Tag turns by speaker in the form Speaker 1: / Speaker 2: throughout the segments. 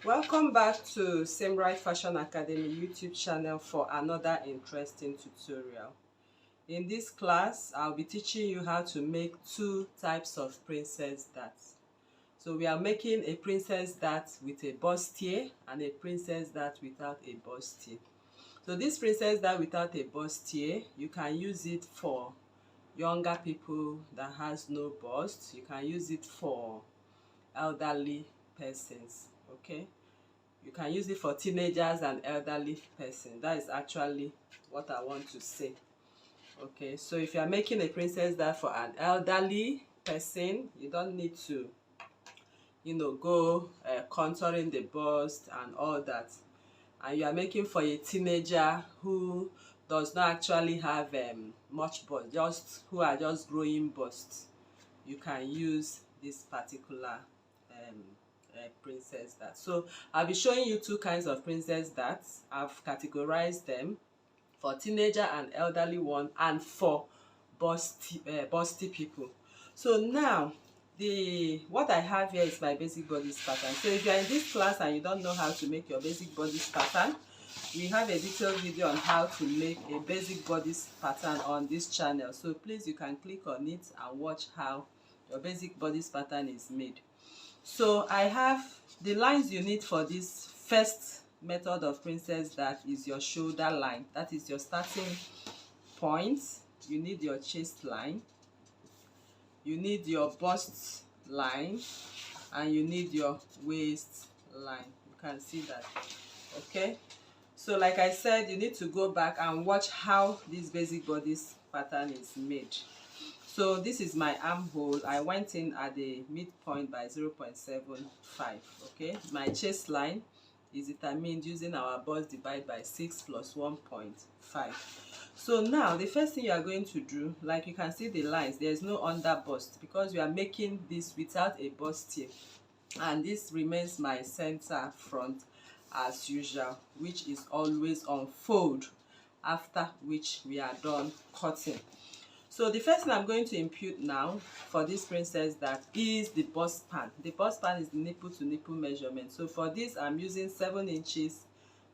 Speaker 1: Welcome back to Samebright Fashion Academy YouTube channel for another interesting tutorial. In this class, I'll be teaching you how to make two types of princess darts. So we are making a princess dart with a bustier and a princess dart without a bustier. So this princess dart without a bustier, you can use it for younger people that has no bust. You can use it for elderly persons, okay? You can use it for teenagers and elderly person. That is actually what I want to say. Okay, so if you are making a princess dart for an elderly person, you don't need to, go contouring the bust and all that. And you are making for a teenager who does not actually have much bust, just who are just growing busts, you can use this particular princess dart. So I'll be showing you two kinds of princess darts. I've categorized them for teenager and elderly one, and for busty people. So now what I have here is my basic bodice pattern. So if you are in this class and you don't know how to make your basic bodice pattern, we have a detailed video on how to make a basic bodice pattern on this channel. So please, you can click on it and watch how your basic bodice pattern is made. So I have the lines you need for this first method of princess dart is your shoulder line. That is your starting point. You need your chest line, you need your bust line, and you need your waist line. You can see that. Okay, so like I said, you need to go back and watch how this basic bodice pattern is made. So this is my armhole. I went in at the midpoint by 0.75. Okay, my chest line is determined using our bust divide by 6 plus 1.5. So now the first thing you are going to do, like you can see the lines, there is no under bust because we are making this without a bustier, and this remains my center front as usual, which is always on fold, after which we are done cutting. So the first thing I'm going to impute now for this princess dart is the bust span. The bust span is the nipple to nipple measurement. So for this, I'm using 7 inches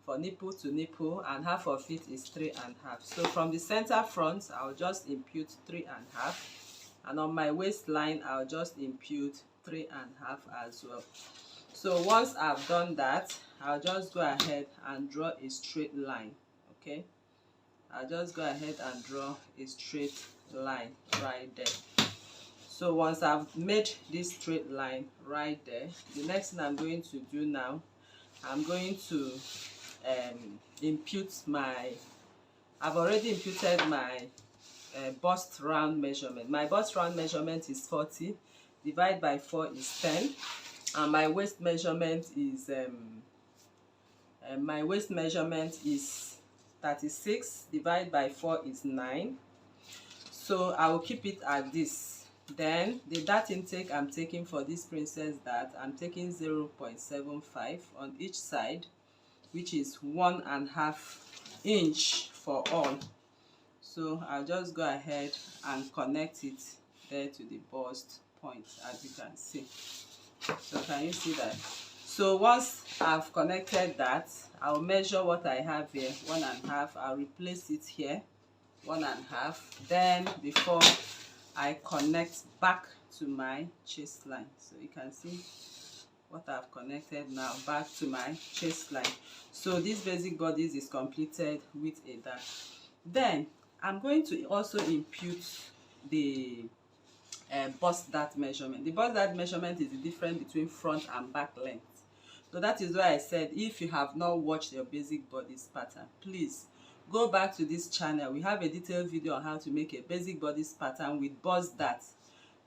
Speaker 1: for nipple to nipple, and half of it is 3.5. So from the center front, I'll just impute 3.5, and on my waistline, I'll just impute 3.5 as well. So once I've done that, I'll just go ahead and draw a straight line. Okay, I'll just go ahead and draw a straight line right there. So once I've made this straight line right there, the next thing I'm going to do now, I'm going to impute my, I've already imputed my bust round measurement. My bust round measurement is 40, divide by 4 is 10, and my waist measurement is 36, divide by 4 is 9. So I will keep it at this. Then the dart intake I'm taking for this princess dart, I'm taking 0.75 on each side, which is 1.5 inch for all. So I'll just go ahead and connect it there to the bust point, as you can see. So can you see that? So once I've connected that, I'll measure what I have here, 1.5. I'll replace it here, 1.5. Then before I connect back to my chest line, so you can see what I've connected now back to my chest line. So this basic bodice is completed with a dart. Then I'm going to also impute the bust dart measurement. The bust dart measurement is the difference between front and back length. So that is why I said, if you have not watched your basic bodice pattern, please go back to this channel. We have a detailed video on how to make a basic bodice pattern with bust dart.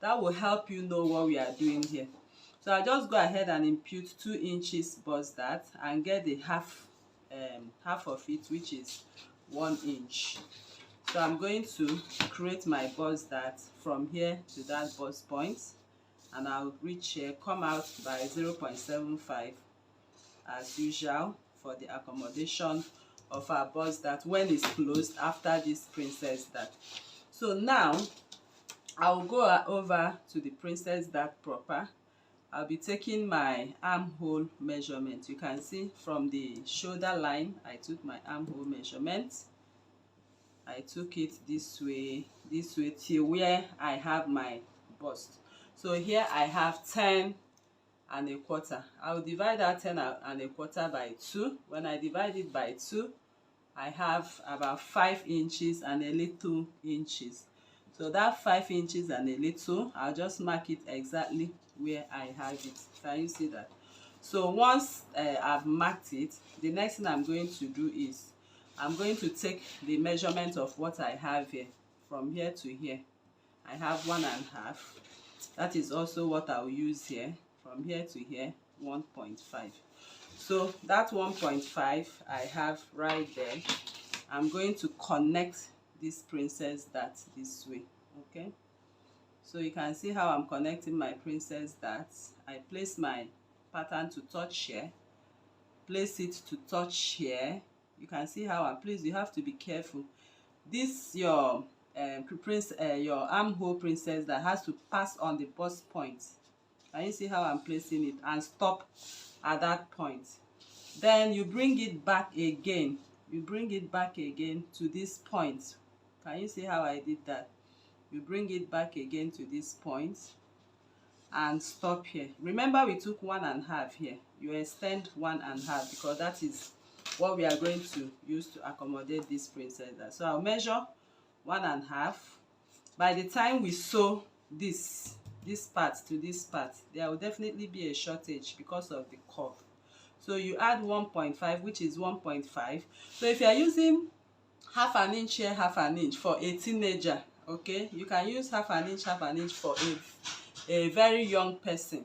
Speaker 1: That will help you know what we are doing here. So I'll just go ahead and impute 2 inches bust dart and get the half of it, which is 1 inch. So I'm going to create my bust dart from here to that bust point, and I'll reach here, come out by 0.75 as usual for the accommodation of our bust dart when it's closed after this princess dart. So now I'll go over to the princess dart proper I'll be taking my armhole measurement. You can see from the shoulder line, I took my armhole measurement. I took it this way till where I have my bust. So here I have 10 and a quarter. I'll divide that 10 and a quarter by 2. When I divide it by 2, I have about 5 inches and a little inches. So that 5 inches and a little, I'll just mark it exactly where I have it. Can you see that? So once I've marked it, the next thing I'm going to do is I'm going to take the measurement of what I have here. From here to here, I have 1.5. That is also what I'll use here. From here to here, 1.5. So that 1.5 I have right there. I'm going to connect this princess dart this way. Okay, so you can see how I'm connecting my princess dart. I place my pattern to touch here, place it to touch here. You can see how please, you have to be careful. This your armhole princess that has to pass on the bust point. Can you see how I'm placing it, and stop at that point? Then you bring it back again. You bring it back again to this point. Can you see how I did that? You bring it back again to this point and stop here. Remember, we took 1.5 here. You extend 1.5 because that is what we are going to use to accommodate this princess. So I'll measure 1.5. By the time we sew this part to this part, there will definitely be a shortage because of the curve. So you add 1.5, which is 1.5. So if you are using half an inch here, half an inch for a teenager, okay, you can use half an inch for a very young person.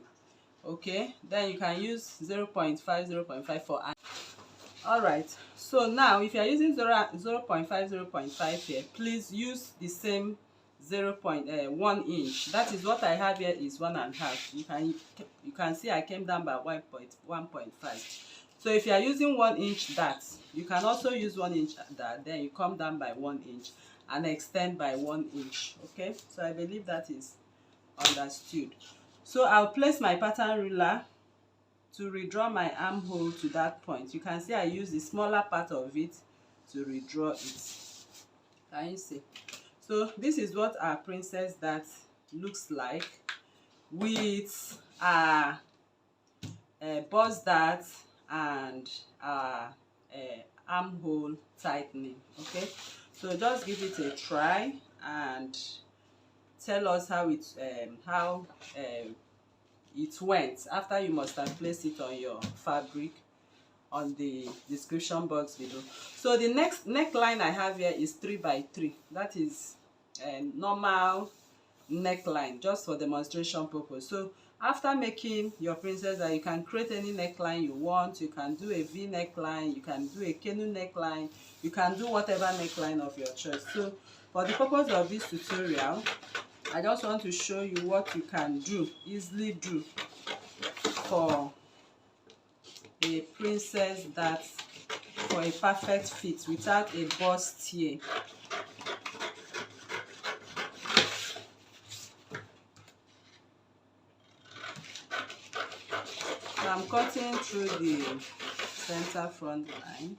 Speaker 1: Okay, then you can use 0.5 for an. All right, so now if you are using 0.5 here, please use the same 0.1 inch. That is what I have here is 1.5. You can see I came down by 1.5. So if you are using 1 inch dart, you can also use 1 inch dart. Then you come down by 1 inch and extend by 1 inch. Okay, so I believe that is understood. So I'll place my pattern ruler to redraw my armhole to that point. You can see I use the smaller part of it to redraw it. Can you see? So this is what our princess dart looks like with our bust dart and our armhole tightening. Okay, so just give it a try and tell us how it went after you must have placed it on your fabric on the description box below. So the next neckline I have here is 3x3. That is a normal neckline, just for demonstration purpose. So after making your princess dart, you can create any neckline you want. You can do a V neckline, you can do a canoe neckline, you can do whatever neckline of your choice. So for the purpose of this tutorial, I just want to show you what you can easily do for a princess dart for a perfect fit without a bust here. So I'm cutting through the center front line.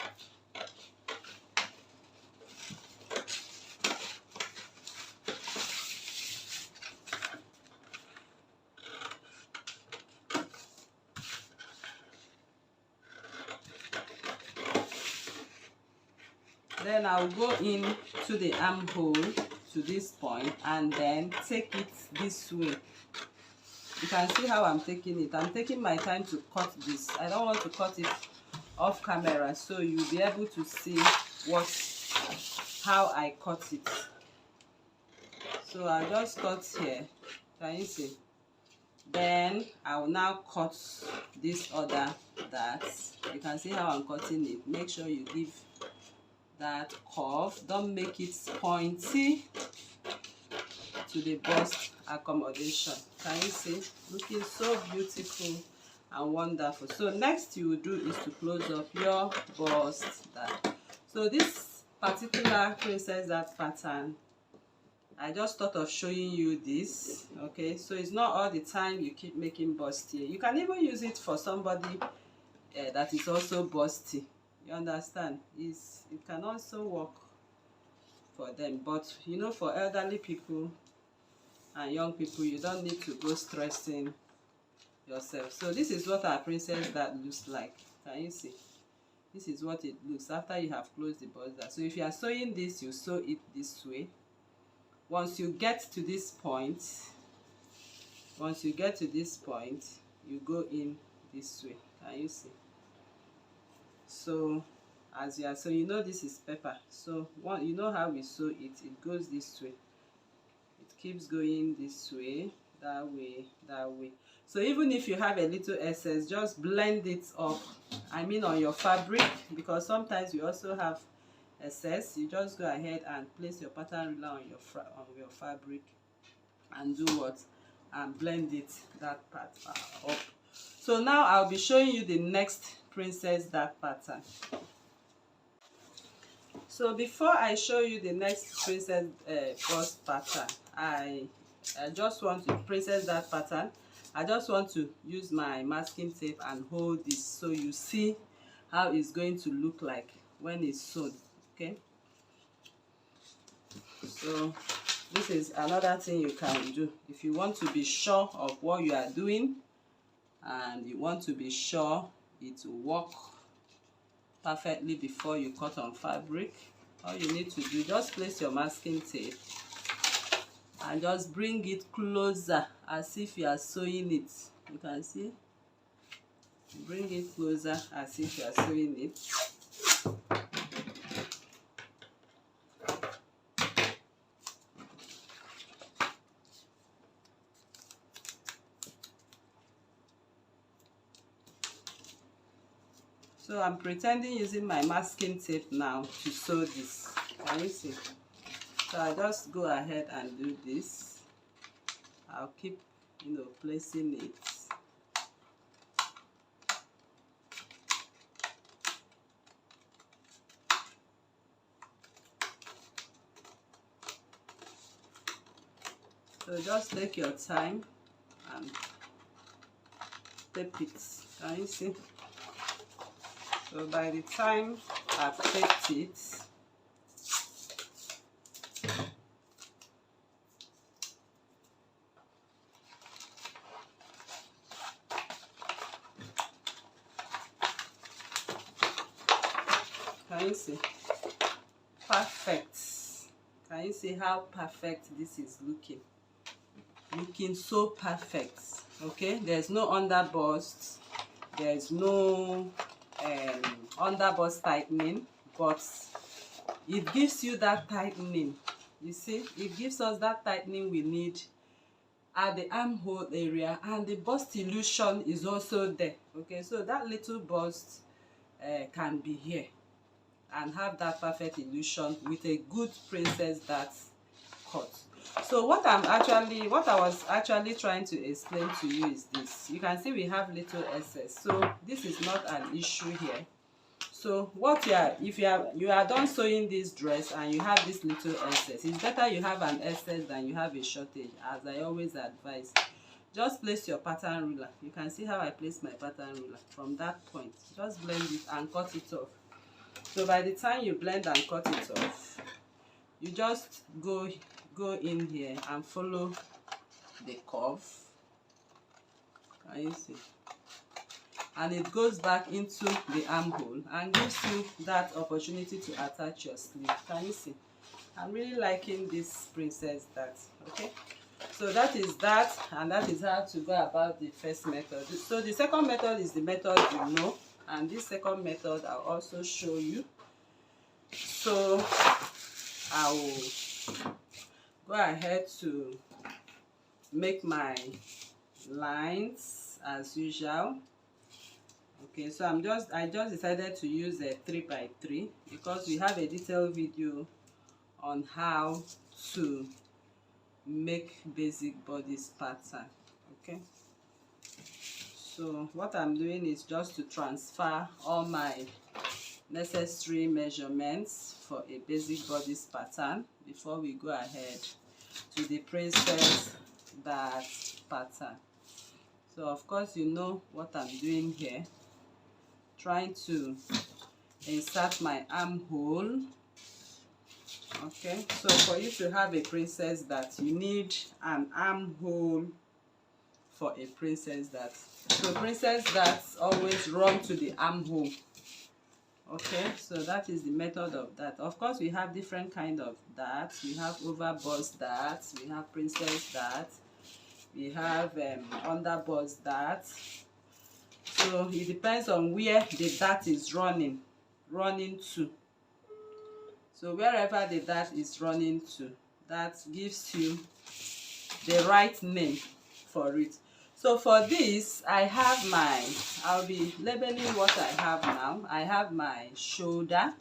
Speaker 1: Then I'll go in to the armhole to this point and then take it this way. You can see how I'm taking it. I'm taking my time to cut this. I don't want to cut it off camera, so you'll be able to see how I cut it. So I'll just cut here. Can you see? Then I will now cut this other dart. You can see how I'm cutting it. Make sure you give that curve. Don't make it pointy to the bust accommodation. Can you see? Looking so beautiful and wonderful. So next you will do is to close up your bust dart. So this particular princess dart pattern, I just thought of showing you this. Okay, so it's not all the time you keep making bustier. You can even use it for somebody that is also busty. You understand? It can also work for them, but you know, for elderly people and young people, you don't need to go stressing yourself. So this is what our princess dart looks like. Can you see? This is what it looks after you have closed the buzzer. So if you are sewing this, you sew it this way. Once you get to this point, you go in this way. Can you see? So as you are, so you know this is pepper. So you know how we sew it. It goes this way. It keeps going this way, that way, that way. So even if you have a little excess, just blend it up. I mean on your fabric, because sometimes you also have excess. You just go ahead and place your pattern ruler on your fabric and do what? And blend it, that part up. So now I'll be showing you the next princess dart pattern. So before I show you the next princess bust pattern, I just want to princess dart pattern. I just want to use my masking tape and hold this so you see how it's going to look like when it's sewn. Okay, so this is another thing you can do if you want to be sure of what you are doing and you want to be sure it will work perfectly before you cut on fabric. All you need to do, just place your masking tape and just bring it closer as if you are sewing it. You can see, bring it closer as if you are sewing it. So I'm pretending using my masking tape now to sew this. Can you see? So I just go ahead and do this. I'll keep, placing it. So just take your time and tape it. Can you see? So by the time I've taped it, can you see? Perfect. Can you see how perfect this is looking? Looking so perfect. Okay, there's no underbust, there's no underbust tightening, but it gives you that tightening. You see, it gives us that tightening we need at the armhole area, and the bust illusion is also there. Okay, so that little bust can be here and have that perfect illusion with a good princess dart cut. So what I was actually trying to explain to you is this. You can see we have little excess, so this is not an issue here. So what if you are done sewing this dress and you have this little excess, it's better you have an excess than you have a shortage, as I always advise. Just place your pattern ruler. You can see how I place my pattern ruler. From that point, just blend it and cut it off. So by the time you blend and cut it off, you just go in here and follow the curve. Can you see? And it goes back into the armhole and gives you that opportunity to attach your sleeve. Can you see? I'm really liking this princess dart. Okay, so that is that, and that is how to go about the first method. So the second method is the method you know, and this second method I'll also show you. So I will go ahead to make my lines as usual. Okay, so I just decided to use a 3x3 because we have a detailed video on how to make basic bodice pattern. Okay, so what I'm doing is just to transfer all my necessary measurements for a basic bodice pattern before we go ahead to the princess dart pattern. So of course you know what I'm doing here, trying to insert my armhole. Okay, so for you to have a princess dart, you need an armhole for a princess dart. So princess darts always run to the armhole. Okay, so that is the method of that. Of course, we have different kind of darts. We have overbust darts, we have princess darts, we have underbust darts. So it depends on where the dart is running to. So wherever the dart is running to, that gives you the right name for it. So for this, I have my, I'll be labeling what I have now. I have my shoulder,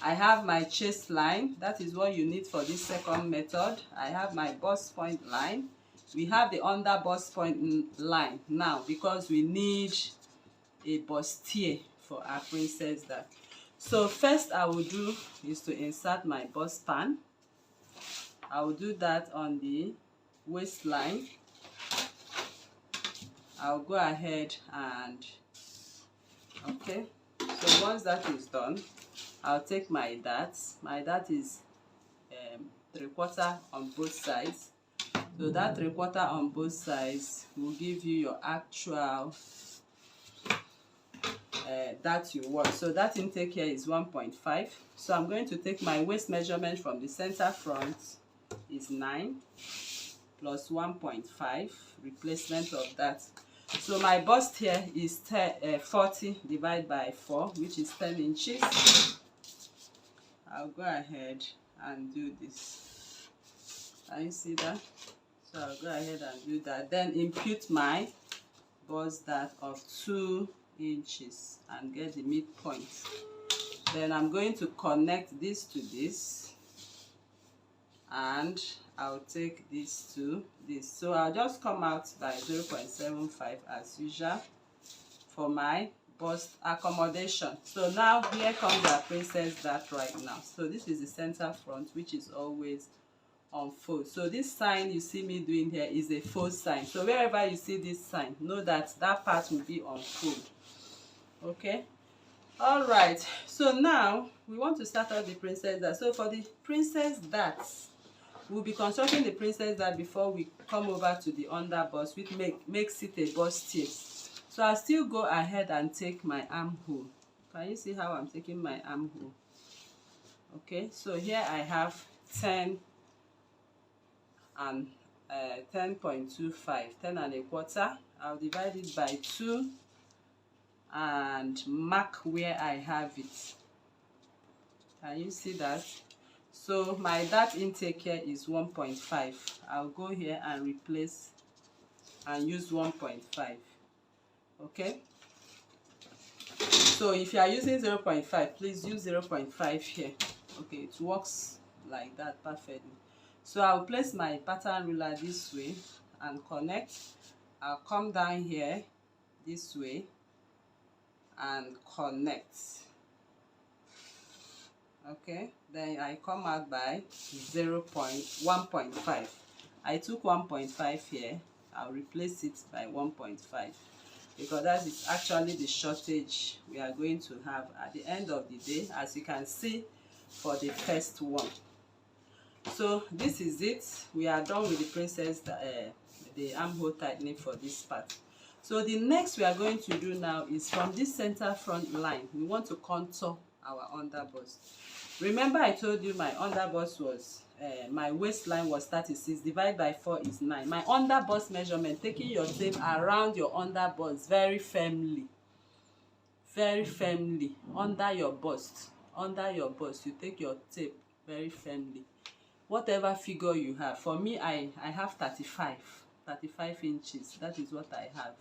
Speaker 1: I have my chest line, that is what you need for this second method. I have my bust point line. We have the under bust point line now because we need a bustier for our princess dart. So first I will do is to insert my bust pan. I will do that on the waistline. I'll go ahead and okay, so once that is done, I'll take my dart. My dart is 3/4 on both sides. So that 3/4 on both sides will give you your actual that you want. So that intake here is 1.5. So I'm going to take my waist measurement from the center front is 9 plus 1.5 replacement of that. So my bust here is 40 divided by 4, which is 10 inches. I'll go ahead and do this. Can you see that? So I'll go ahead and do that. Then impute my bust dart of 2 inches and get the midpoint. Then I'm going to connect this to this, and I'll take this to this. So I'll just come out by 0.75 as usual for my bust accommodation. So now here comes our princess dart right now. So this is the center front, which is always on fold. So this sign you see me doing here is a fold sign. So wherever you see this sign, know that that part will be on fold. Okay, all right. So now we want to start out the princess dart. So for the princess darts, we'll be constructing the princess dart before we come over to the under bust, which makes it a bustier. So I'll still go ahead and take my armhole. Can you see how I'm taking my armhole? Okay, so here I have 10 and 10.25, 10 and a quarter. I'll divide it by 2 and mark where I have it. Can you see that? So my dart intake here is 1.5. I'll go here and replace and use 1.5. Okay, so if you are using 0.5, please use 0.5 here. Okay, it works like that perfectly. So I'll place my pattern ruler this way and connect. I'll come down here this way and connect. Okay, then I come out by 1.5. I took 1.5 here. I'll replace it by 1.5 because that is actually the shortage we are going to have at the end of the day, as you can see for the first one. So this is it. We are done with the princess the armhole tightening for this part. So the next we are going to do now is from this center front line, we want to contour our underbust. Remember I told you my underbust was my waistline was 36, divided by 4 is 9. My underbust measurement, taking your tape around your underbust very firmly under your bust, you take your tape very firmly, whatever figure you have. For me, I have 35 inches. That is what I have,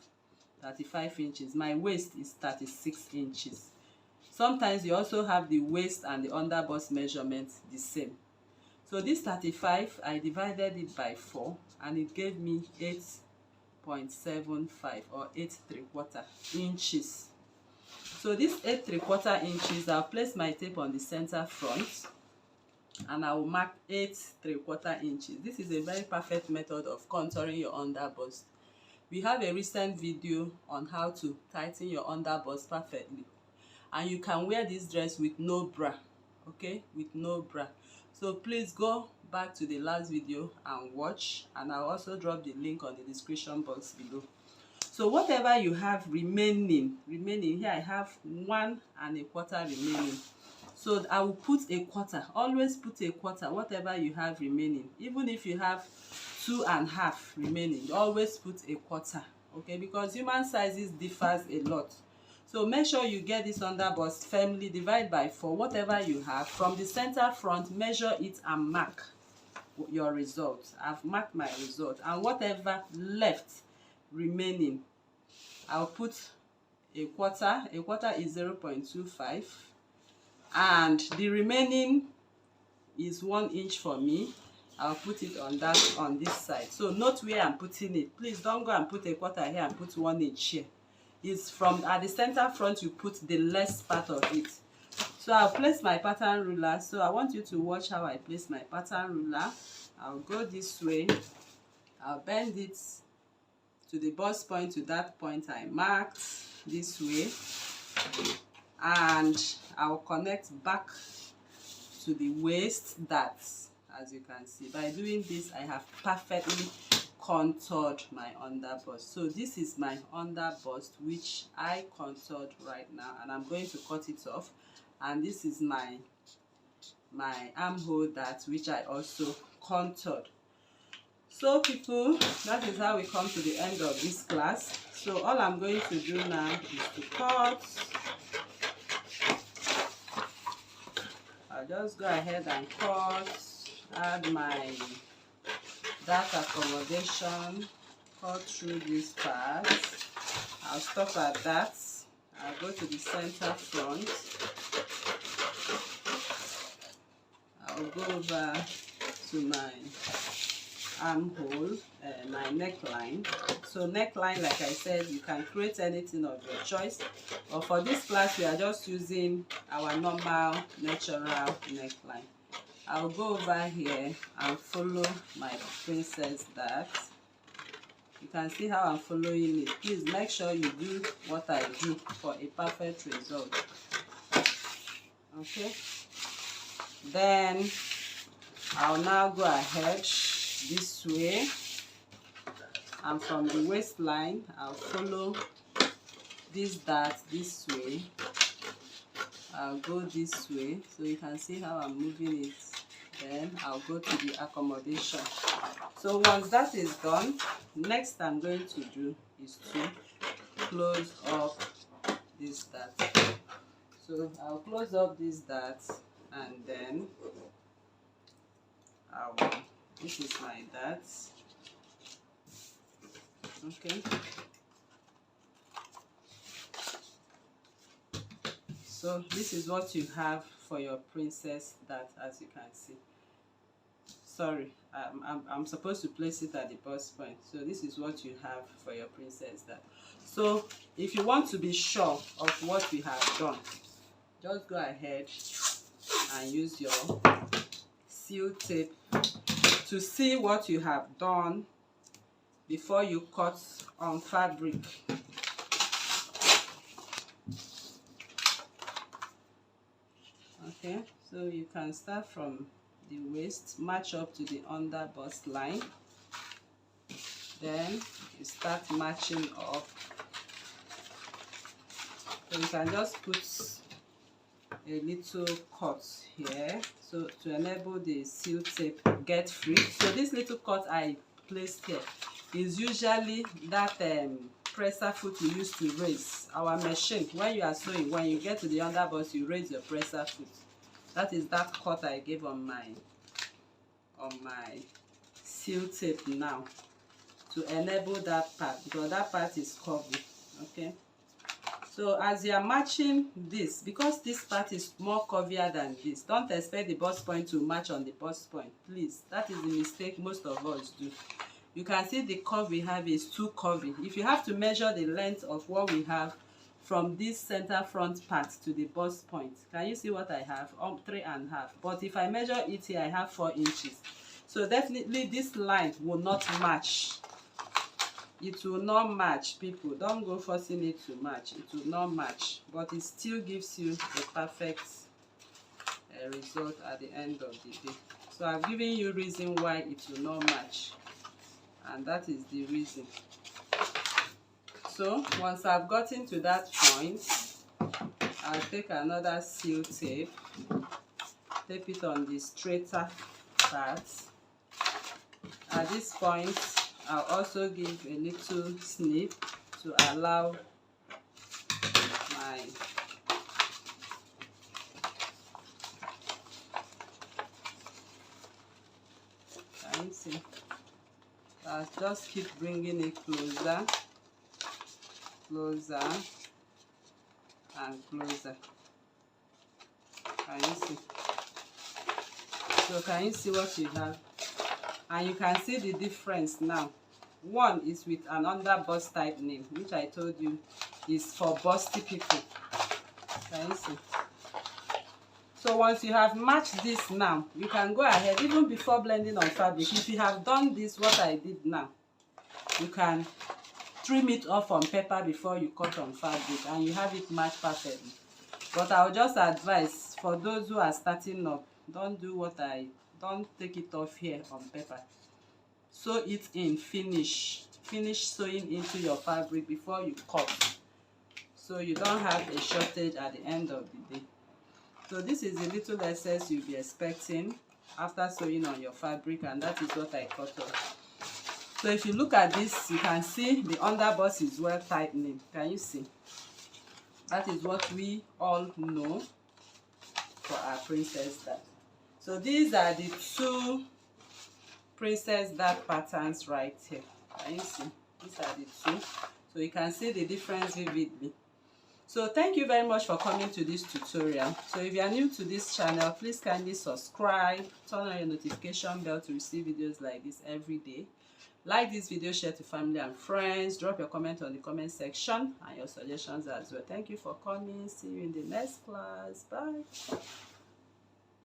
Speaker 1: 35 inches. My waist is 36 inches. Sometimes you also have the waist and the underbust measurement the same. So this 35, I divided it by 4 and it gave me 8.75 or 8¾ inches. So this 8¾ inches, I'll place my tape on the center front and I will mark 8 3/4 inches. This is a very perfect method of contouring your under bust. We have a recent video on how to tighten your under bust perfectly, and you can wear this dress with no bra, okay, with no bra. So please go back to the last video and watch, and I'll also drop the link on the description box below. So whatever you have remaining here, I have 1 1/4 remaining. So I will put a quarter. Always put a quarter, whatever you have remaining. Even if you have 2 1/2 remaining, always put a quarter, okay, because human sizes differs a lot. So make sure you get this under bust firmly, divide by 4, whatever you have. From the center front, measure it and mark your result. I've marked my result, and whatever left remaining, I'll put a quarter. A quarter is 0.25, and the remaining is 1 inch for me. I'll put it on this side. So note where I'm putting it. Please don't go and put a quarter here and put 1 inch here. It's from at the center front, you put the less part of it. So I'll place my pattern ruler. So I want you to watch how I place my pattern ruler. I'll go this way. I'll bend it to the bust point, to that point I marked, this way, and I'll connect back to the waist. That, as you can see, by doing this, I have perfectly contoured my under bust. So this is my under bust, which I contoured right now, and I'm going to cut it off. And this is my armhole, that which I also contoured. So people, that is how we come to the end of this class. So all I'm going to do now is to cut. I'll just go ahead and cut, add my dark accommodation, cut through this part. I'll stop at that. I'll go to the center front. I'll go over to my armhole, my neckline. So neckline, like I said, you can create anything of your choice, but for this class we are just using our normal natural neckline. I'll go over here and follow my princess dart. You can see how I'm following it. Please make sure you do what I do for a perfect result. Okay, then I'll now go ahead this way, and from the waistline I'll follow this dart this way. I'll go this way, so you can see how I'm moving it. Then I'll go to the accommodation. So once that is done, next I'm going to do is to close up this dart. So I'll close up this dart, and then this is my dart. Okay, so this is what you have for your princess dart, as you can see. Sorry, I'm supposed to place it at the bust point. So this is what you have for your princess dart. So if you want to be sure of what we have done, just go ahead and use your seal tape to see what you have done before you cut on fabric. Okay, so you can start from the waist, match up to the under bust line, then you start matching up. So you can just put a little cut here, so to enable the seal tape get free. So this little cut I placed here is usually that presser foot we use to raise our machine. When you are sewing, when you get to the under bust, you raise your presser foot. That is that cut I gave on my seal tape now, to enable that part, because that part is curvy. Okay, so as you are matching this, because this part is more curvier than this, don't expect the bust point to match on the bust point, please. That is the mistake most of us do. You can see the curve we have is too curvy. If you have to measure the length of what we have from this center front part to the bust point. Can you see what I have? 3.5. But if I measure it here, I have 4 inches. So definitely this line will not match. It will not match, people. Don't go forcing it to match. It will not match, but it still gives you a perfect result at the end of the day. So I've given you reason why it will not match, and that is the reason. So once I've gotten to that point, I'll take another seal tape, tape it on the straighter part. At this point, I'll also give a little snip to allow my can you see? I'll just keep bringing it closer, closer, and closer. Can you see? So can you see what you have? And you can see the difference now. One is with an under bust type name, which I told you is for busty people. Can you see? So once you have matched this now, you can go ahead, even before blending on fabric. If you have done this, what I did now, you can trim it off on paper before you cut on fabric, and you have it matched perfectly. But I'll just advise for those who are starting up, don't take it off here on paper. Sew it in, finish sewing into your fabric before you cut, so you don't have a shortage at the end of the day. So this is the little excess you'll be expecting after sewing on your fabric, and that is what I cut off. So if you look at this, you can see the underbust is well tightening. Can you see? That is what we all know for our princess dart. So these are the 2 princess dart patterns right here. Can you see? These are the 2. So you can see the difference vividly. So thank you very much for coming to this tutorial. So if you are new to this channel, please kindly subscribe, turn on your notification bell to receive videos like this every day. Like this video, share to family and friends, drop your comment on the comment section and your suggestions as well. Thank you for coming. See you in the next class. Bye.